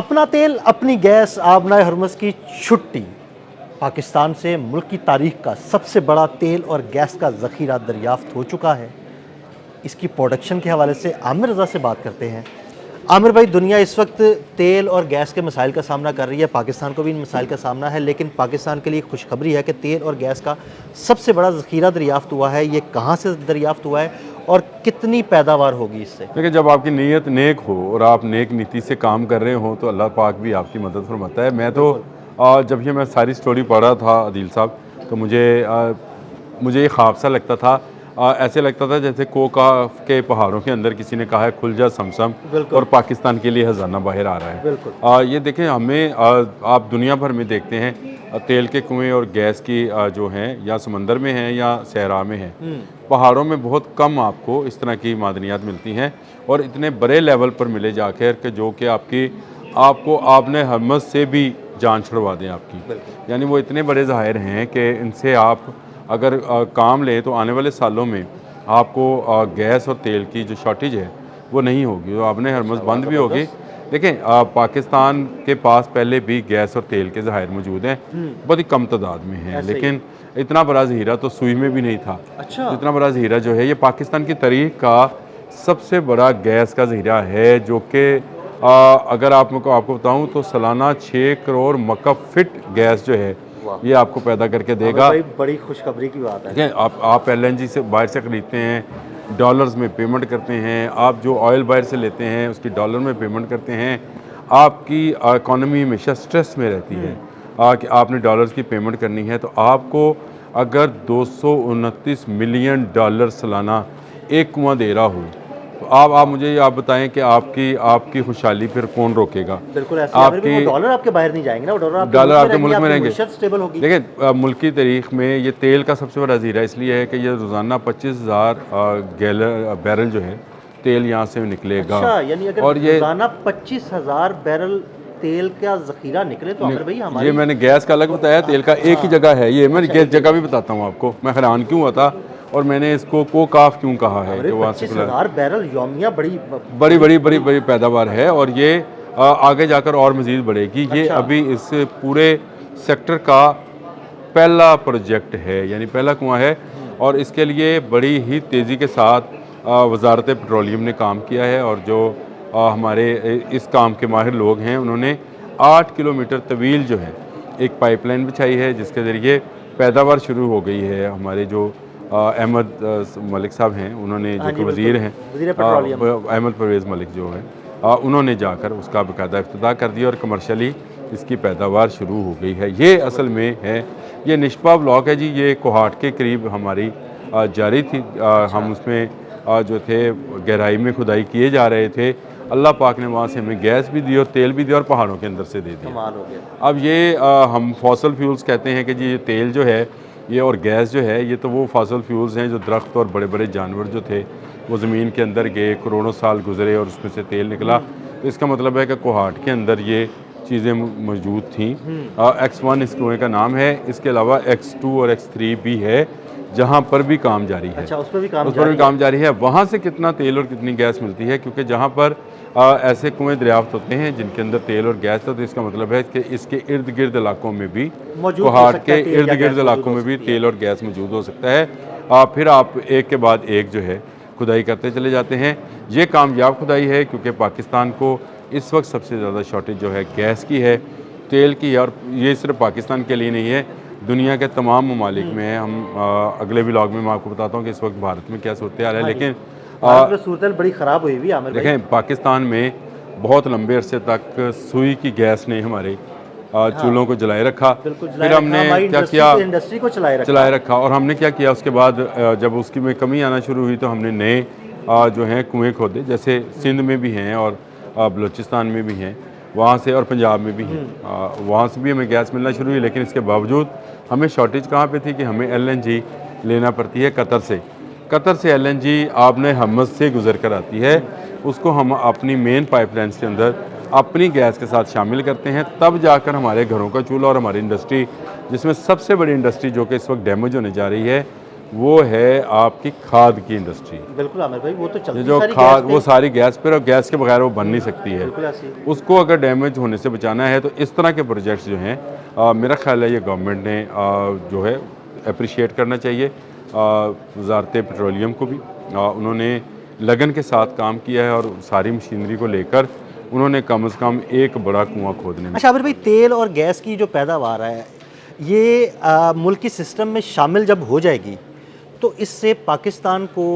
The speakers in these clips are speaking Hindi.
अपना तेल अपनी गैस आबनाए हरमज़ की छुट्टी। पाकिस्तान से मुल्क की तारीख का सबसे बड़ा तेल और गैस का ज़ख़ीरा दरियाफ़्त हो चुका है। इसकी प्रोडक्शन के हवाले से आमिर रज़ा से बात करते हैं। आमिर भाई, दुनिया इस वक्त तेल और गैस के मसाइल का सामना कर रही है, पाकिस्तान को भी इन मसाइल का सामना है, लेकिन पाकिस्तान के लिए खुशखबरी है कि तेल और गैस का सबसे बड़ा ज़ख़ीरा दरियाफ़्त हुआ है। ये कहाँ से दरियाफ़्त हुआ है और कितनी पैदावार होगी इससे? देखिए, जब आपकी नीयत नेक हो और आप नेक नीति से काम कर रहे हो तो अल्लाह पाक भी आपकी मदद फरमाता है। मैं तो जब ये मैं सारी स्टोरी पढ़ रहा था आदिल साहब, तो मुझे ये ख्वाब सा लगता था। ऐसे लगता था जैसे कोका के पहाड़ों के अंदर किसी ने कहा है खुल जा समसम, और पाकिस्तान के लिए खजाना बाहर आ रहा है। ये देखें, हमें आप दुनिया भर में देखते हैं तेल के कुएं और गैस की जो हैं या समंदर में हैं या सहरा में हैं। पहाड़ों में बहुत कम आपको इस तरह की मादनियात मिलती हैं, और इतने बड़े लेवल पर मिले जाकर के जो कि आपको आपने हरमत से भी जान छुड़वा दें आपकी। यानी वो इतने बड़े ज़ाहिर हैं कि इनसे आप अगर काम लें तो आने वाले सालों में आपको गैस और तेल की जो शॉर्टेज है वो नहीं होगी, तो आपने हरमत बंद भी होगी। देखें, पाकिस्तान के पास पहले भी गैस और तेल के ज़खायर मौजूद हैं, बहुत ही कम तादाद में हैं, लेकिन इतना बड़ा ज़हीरा तो सुई में भी नहीं था। अच्छा। इतना बड़ा ज़हीरा जो है ये पाकिस्तान की तारीख का सबसे बड़ा गैस का ज़हीरा है, जो कि अगर आपको बताऊं तो सालाना 6 करोड़ मकब फिट गैस जो है ये आपको पैदा करके देगा। भाई, बड़ी खुशखबरी की बात है। ठीक है, आप LNG से बाहर से ख़रीदते हैं, डॉलर्स में पेमेंट करते हैं। आप जो ऑयल बाहर से लेते हैं उसकी डॉलर में पेमेंट करते हैं। आपकी इकॉनमी हमेशा स्ट्रेस में रहती है कि आपने डॉलर्स की पेमेंट करनी है, तो आपको अगर 229 मिलियन डॉलर सालाना एक कुआं दे रहा हो, तो आप मुझे आप बताएं कि आपकी खुशहाली फिर कौन रोकेगा? बिल्कुल ऐसे वो डॉलर आपके बाहर नहीं जाएंगे ना, डॉलर आपके मुल्क में रहेंगे। स्टेबल होगी। देखिए, मुल्क की तारीख में ये तेल का सबसे बड़ा ज़ीरा इसलिए है कि ये रोज़ाना 25,000 बैरल जो है तेल यहाँ से निकलेगा। अच्छा, यानी अगर और ये रोज़ाना 25,000 बैरल तेल का ज़ख़ीरा निकले तो आमिर भाई हमारी ये मैंने गैस का अलग बताया, तेल का एक ही जगह है। ये मैं गैस जगह भी बताता हूँ आपको, मैं हैरान क्यों हुआ था और मैंने इसको कोकाफ क्यों कहा है कि वहाँ से 25,000 बैरल यौमिया बड़ी पैदावार है, और ये आगे जाकर और मज़ीद बढ़ेगी। ये अभी इस पूरे सेक्टर का पहला प्रोजेक्ट है, यानी पहला कुआं है, और इसके लिए बड़ी ही तेज़ी के साथ वज़ारत पेट्रोलियम ने काम किया है, और जो हमारे इस काम के माहिर लोग हैं उन्होंने 8 किलोमीटर तवील जो है एक पाइपलाइन बिछाई है, जिसके ज़रिए पैदावार शुरू हो गई है। हमारे जो अहमद मलिक साहब हैं, उन्होंने जो कि वज़ीर हैं अहमद परवेज़ मलिक जो हैं, उन्होंने जाकर उसका बाकायदा इफ्तिताह कर दिया और कमर्शली इसकी पैदावार शुरू हो गई है। ये असल में है, ये निशपा ब्लॉक है जी, ये कोहाट के करीब हमारी जारी थी। हम उसमें जो थे गहराई में खुदाई किए जा रहे थे। अल्लाह पाक ने वहाँ से हमें गैस भी दी और तेल भी दिया और पहाड़ों के अंदर से दे दिया। कमाल हो गया। अब ये हम फॉसल फ्यूल्स कहते हैं कि जी ये तेल जो है ये और गैस जो है ये तो वो फॉसल फ्यूल्स हैं जो दरख्त और बड़े बड़े जानवर जो थे वो ज़मीन के अंदर गए, करोड़ों साल गुजरे और उसमें से तेल निकला। तो इसका मतलब है कि कोहाट के अंदर ये चीज़ें मौजूद थीं। X1 इस कुएँ का नाम है, इसके अलावा X2 और X3 भी है जहाँ पर भी काम जारी है। अच्छा, उस पर भी काम जारी है। वहाँ से कितना तेल और कितनी गैस मिलती है, क्योंकि जहाँ पर ऐसे कुएँ दरियाफ्त होते हैं जिनके अंदर तेल और गैस है, तो इसका मतलब है कि इसके इर्द गिर्द इलाकों में भी, कोहाट के इर्द गिर्द इलाकों में भी तेल और गैस मौजूद हो सकता है। फिर आप एक के बाद एक जो है खुदाई करते चले जाते हैं। ये कामयाब खुदाई है, क्योंकि पाकिस्तान को इस वक्त सबसे ज़्यादा शॉर्टेज जो है गैस की है, तेल की है, और ये सिर्फ पाकिस्तान के लिए नहीं है, दुनिया के तमाम ममालिक में है। हम अगले व्लॉग में मैं आपको बताता हूँ कि इस वक्त भारत में क्या सूरत हाल है। लेकिन सूरत बड़ी ख़राब हुई हुई है। देखें, पाकिस्तान में बहुत लंबे अरसे तक सुई की गैस ने हमारे चूल्हों को जलाए रखा। फिर हमने क्या किया, इंडस्ट्री को चलाए रखा, और हमने क्या किया उसके बाद जब उसकी में कमी आना शुरू हुई तो हमने नए जो हैं कुएँ खोदे, जैसे सिंध में भी हैं और बलूचिस्तान में भी हैं, वहाँ से, और पंजाब में भी हैं। वहाँ से भी हमें गैस मिलना शुरू हुई, लेकिन इसके बावजूद हमें शॉर्टेज कहाँ पे थी कि हमें LNG लेना पड़ती है कतर से LNG आपने हमद से गुजर कर आती है, उसको हम अपनी मेन पाइपलाइंस के अंदर अपनी गैस के साथ शामिल करते हैं, तब जाकर हमारे घरों का चूल्हा और हमारी इंडस्ट्री, जिसमें सबसे बड़ी इंडस्ट्री जो कि इस वक्त डैमेज होने जा रही है, वो है आपकी खाद की इंडस्ट्री। बिल्कुल आमिर भाई, वो तो ये चलती जो सारी खाद गैस वो पे। सारी गैस पर, और गैस के बगैर वो बन नहीं सकती है। बिल्कुल ऐसी। उसको अगर डैमेज होने से बचाना है तो इस तरह के प्रोजेक्ट्स जो हैं, मेरा ख्याल है ये गवर्नमेंट ने जो है अप्रिशिएट करना चाहिए। वजारत पेट्रोलियम को भी उन्होंने लगन के साथ काम किया है और सारी मशीनरी को लेकर उन्होंने कम से कम एक बड़ा कुआं खोदने में। अच्छा आमिर भाई, तेल और गैस की जो पैदावार है ये मुल्की सिस्टम में शामिल जब हो जाएगी तो इससे पाकिस्तान को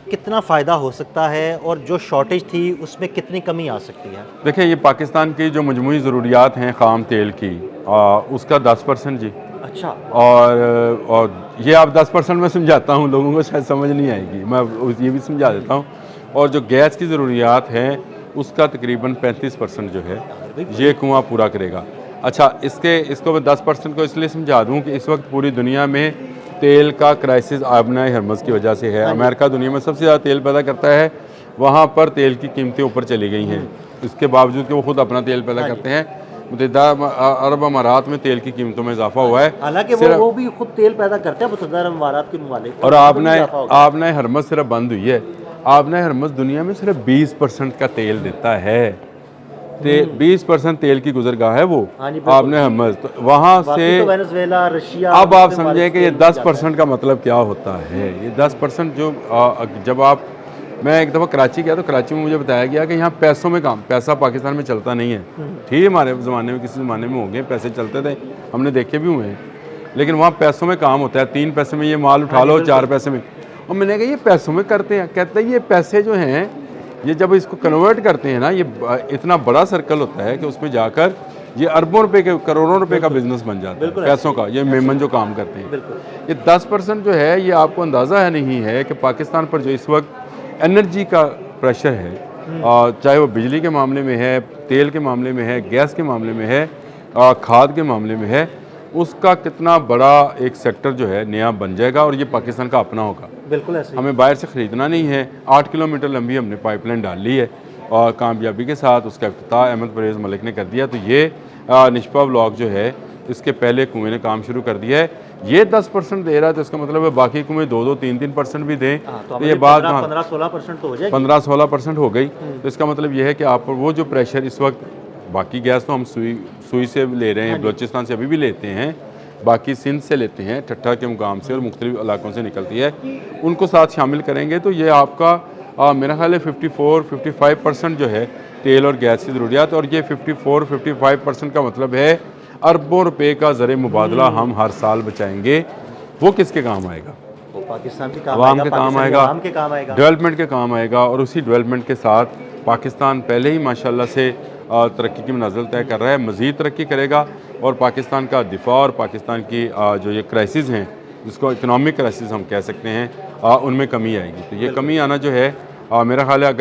कितना फ़ायदा हो सकता है और जो शॉर्टेज थी उसमें कितनी कमी आ सकती है? देखिए, ये पाकिस्तान की जो मजमूई ज़रूरियात हैं ख़ाम तेल की, उसका 10% जी। अच्छा। और ये आप 10% में समझाता हूँ, लोगों को शायद समझ नहीं आएगी, मैं ये भी समझा देता हूँ। और जो गैस की ज़रूरियात हैं उसका तकरीबन 35% जो है ये कुआं पूरा करेगा। अच्छा, इसको मैं 10% को इसलिए समझा दूँ कि इस वक्त पूरी दुनिया में तेल का क्राइसिस आबनाए हरमज़ की वजह से है। अमेरिका दुनिया में सबसे ज़्यादा तेल पैदा करता है, वहाँ पर तेल की कीमतें ऊपर चली गई हैं। इसके बावजूद कि वो खुद अपना तेल पैदा करते हैं, मुत्तहिदा अरब अमारात में तेल की कीमतों में इजाफा हुआ है। हालांकि वो भी खुद तेल पैदा करते हैं मुत्तहिदा अरब अमारात के ममालिक। और आपने हरमज़ सिर्फ बंद हुई है, आपने हरमज़ दुनिया में सिर्फ 20% का तेल देता है। 20% तेल की गुजरगाह है वो। हाँ जी, बिल्कुल। आपने हरमज़ तो वहाँ से तो वेनेजुएला, रशिया, अब आप मुस्लिम समझें कि ये तेल जाता है। 10% का मतलब क्या होता है। ये 10% जो जब आप, मैं एक दफ़ा कराची गया तो कराची में मुझे बताया गया कि यहाँ पैसों में काम, पैसा पाकिस्तान में चलता नहीं है। ठीक है, हमारे ज़माने में किसी ज़माने में हो गए पैसे चलते थे, हमने देखे भी हुए हैं, लेकिन वहाँ पैसों में काम होता है। 3 पैसे में ये माल उठा लो, 4 पैसे में। और मैंने कहा ये पैसों में करते हैं, कहते हैं ये पैसे जो हैं ये जब इसको कन्वर्ट करते हैं ना, ये इतना बड़ा सर्कल होता है कि उसमें जाकर ये अरबों रुपए के, करोड़ों रुपए का बिजनेस बन जाता है पैसों का। ये मेमन जो काम करते हैं, ये 10% जो है, ये आपको अंदाज़ा है नहीं है कि पाकिस्तान पर जो इस वक्त एनर्जी का प्रेशर है, चाहे वो बिजली के मामले में है, तेल के मामले में है, गैस के मामले में है, खाद के मामले में है, उसका कितना बड़ा एक सेक्टर जो है नया बन जाएगा और ये पाकिस्तान का अपना होगा। बिल्कुल ऐसे। हमें बाहर से ख़रीदना नहीं है। 8 किलोमीटर लंबी हमने पाइपलाइन डाल ली है और कामयाबी के साथ उसका इफ्तिताह अहमद परवेज़ मलिक ने कर दिया। तो ये निशपा ब्लॉक जो है, इसके पहले कुएँ ने काम शुरू कर दिया है। ये 10% दे रहा है तो इसका मतलब है बाकी कुएँ 2-2, 3-3% भी दें तो ये बात 15-16% तो हो जाएगी। 15-16% हो गई। तो इसका मतलब ये है कि आप वो जो प्रेशर इस वक्त, बाकी गैस तो हम सुई से ले रहे हैं, बलूचिस्तान से अभी भी लेते हैं, बाकी सिंध से लेते हैं, ठट्ठा के मुकाम से और मुख्तलिफ इलाकों से निकलती है, उनको साथ शामिल करेंगे तो ये आपका मेरा ख्याल है 54-55% जो है तेल और गैस की ज़रूरियात। और ये 54-55% का मतलब है अरबों रुपए का ज़र मुबादला हम हर साल बचाएंगे। वो किसके काम आएगा? वो पाकिस्तान के काम आवाम आएगा, के काम पाकिस्तानी आएगा, आवाम के काम आएगा, डेवलपमेंट के काम आएगा। और उसी डेवलपमेंट के साथ पाकिस्तान पहले ही माशाल्लाह से तरक्की की मंजिल तय कर रहा है, मज़ीद तरक्की करेगा और पाकिस्तान का दिफा और पाकिस्तान की जो ये क्राइसिस हैं, जिसको इकनॉमिक क्राइसिस हम कह सकते हैं, उनमें कमी आएगी। तो ये कमी आना जो है, मेरा ख्याल है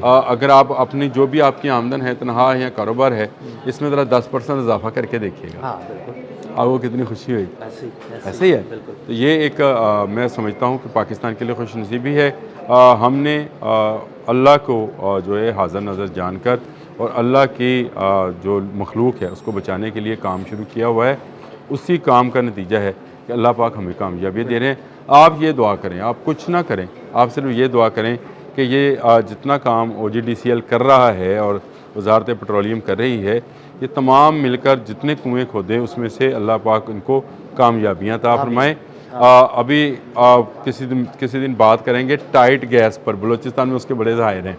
अगर आप अपनी जो भी आपकी आमदन है, तनख्वाह है या कारोबार है, इसमें ज़रा 10% इजाफा करके देखिएगा। हाँ बिल्कुल, आपको कितनी खुशी हुई। ऐसे ही है। तो ये एक मैं समझता हूँ कि पाकिस्तान के लिए खुश नसीबी है। हमने अल्लाह को जो है हाज़िर नज़र जानकर और अल्लाह की जो मखलूक है उसको बचाने के लिए काम शुरू किया हुआ है। उसी काम का नतीजा है कि अल्लाह पाक हमें कामयाबी दे रहे हैं। आप ये दुआ करें, आप कुछ ना करें, आप सिर्फ ये दुआ करें कि ये जितना काम OGDCL कर रहा है और वजारत पेट्रोलियम कर रही है, ये तमाम मिलकर जितने कुएँ खोदे उसमें से अल्लाह पाक इनको कामयाबियाँ अता फरमाएँ। अभी किसी दिन बात करेंगे टाइट गैस पर। बलूचिस्तान में उसके बड़े ज़ाहिर हैं,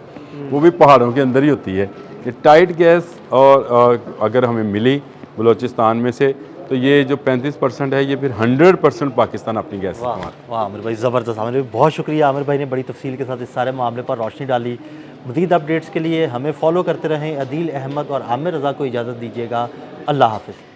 वो भी पहाड़ों के अंदर ही होती है। ये टाइट गैस और अगर हमें मिली बलूचिस्तान में से तो ये जो 35% है, ये फिर 100% पाकिस्तान अपनी गैस से कमा। वाह आमिर भाई, ज़बरदस्त। आमिर भाई बहुत शुक्रिया, आमिर भाई ने बड़ी तफसील के साथ इस सारे मामले पर रोशनी डाली। मज़ीद अपडेट्स के लिए हमें फॉलो करते रहें। अदील अहमद और आमिर रज़ा को इजाज़त दीजिएगा। अल्लाह हाफ़िज़।